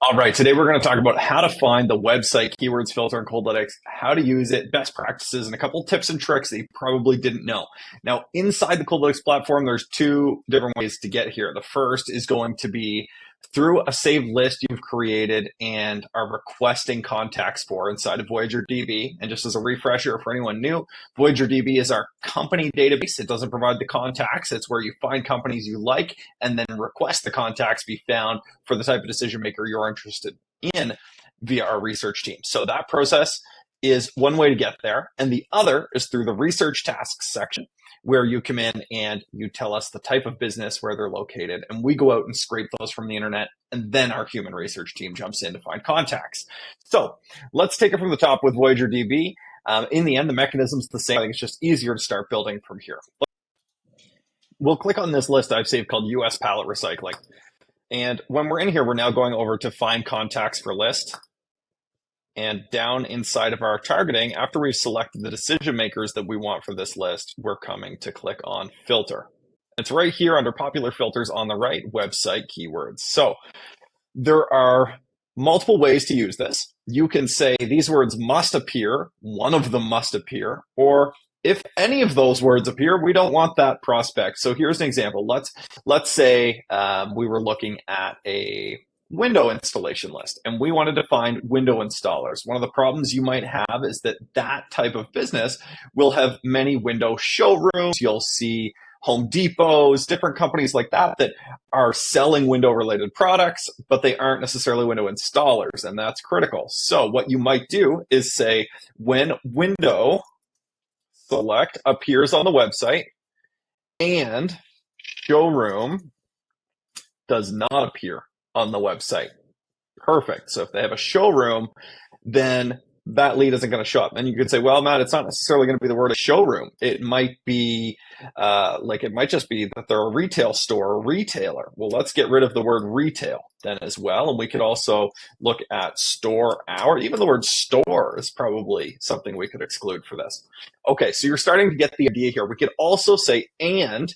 All right, today we're going to talk about how to find the website keywords filter in Coldlytics, how to use it, best practices, and a couple tips and tricks that you probably didn't know. Now, inside the Coldlytics platform, there's two different ways to get here. The first is going to be through a saved list you've created and are requesting contacts for inside of Voyager DB. And just as a refresher for anyone new, Voyager DB is our company database. It doesn't provide the contacts. It's where you find companies you like and then request the contacts be found for the type of decision maker you're interested in via our research team. So that process is one way to get there. And the other is through the research tasks section, where you come in and you tell us the type of business, where they're located, and we go out and scrape those from the internet, and then our human research team jumps in to find contacts. So let's take it from the top with Voyager DB. In the end, the mechanism's the same. I think it's just easier to start building from here. We'll click on this list I've saved called US Pallet Recycling. And when we're in here, we're now going over to find contacts for list. And down inside of our targeting, after we've selected the decision makers that we want for this list, we're coming to click on filter. It's right here under popular filters on the right, website keywords. So there are multiple ways to use this. You can say these words must appear, one of them must appear, or if any of those words appear, we don't want that prospect. So here's an example. Let's say we were looking at a window installation list and we wanted to find window installers. One of the problems you might have is that that type of business will have many window showrooms. You'll see Home Depots, different companies like that that are selling window related products, but they aren't necessarily window installers, and that's critical. So what you might do is say when window select appears on the website and showroom does not appear on the website. Perfect. So if they have a showroom, then that lead isn't going to show up. And you could say, well, Matt, it's not necessarily going to be the word showroom. It might be it might just be that they're a retail store or retailer. Well, let's get rid of the word retail then as well. And we could also look at store hour. Even the word store is probably something we could exclude for this. Okay, so you're starting to get the idea here. We could also say, and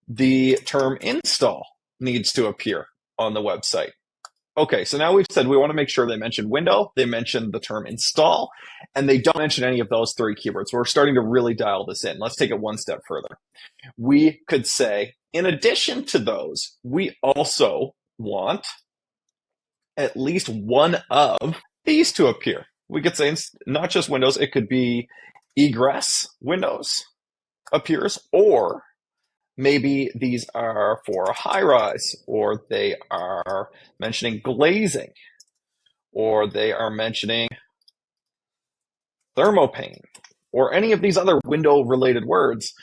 the term install needs to appear on the website. Okay, so now we've said we want to make sure they mention window, they mention the term install, and they don't mention any of those three keywords. So we're starting to really dial this in. Let's take it one step further. We could say, in addition to those, we also want at least one of these to appear. We could say not just windows, it could be egress windows appears, or maybe these are for a high rise, or they are mentioning glazing, or they are mentioning thermopane, or any of these other window related words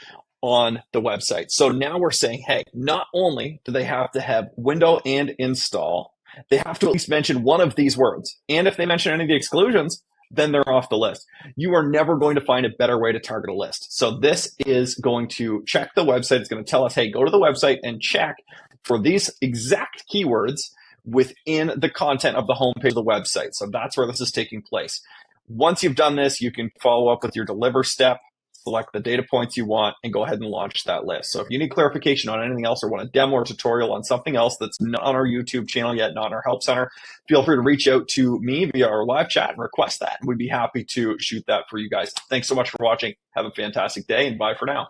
on the website. So now we're saying, hey, not only do they have to have window and install, they have to at least mention one of these words. And if they mention any of the exclusions, then they're off the list. You are never going to find a better way to target a list. So this is going to check the website. It's going to tell us, hey, go to the website and check for these exact keywords within the content of the homepage of the website. So that's where this is taking place. Once you've done this, you can follow up with your deliver step, select the data points you want, and go ahead and launch that list. So if you need clarification on anything else or want a demo or tutorial on something else that's not on our YouTube channel yet, not in our help center, feel free to reach out to me via our live chat and request that. We'd be happy to shoot that for you guys. Thanks so much for watching. Have a fantastic day, and bye for now.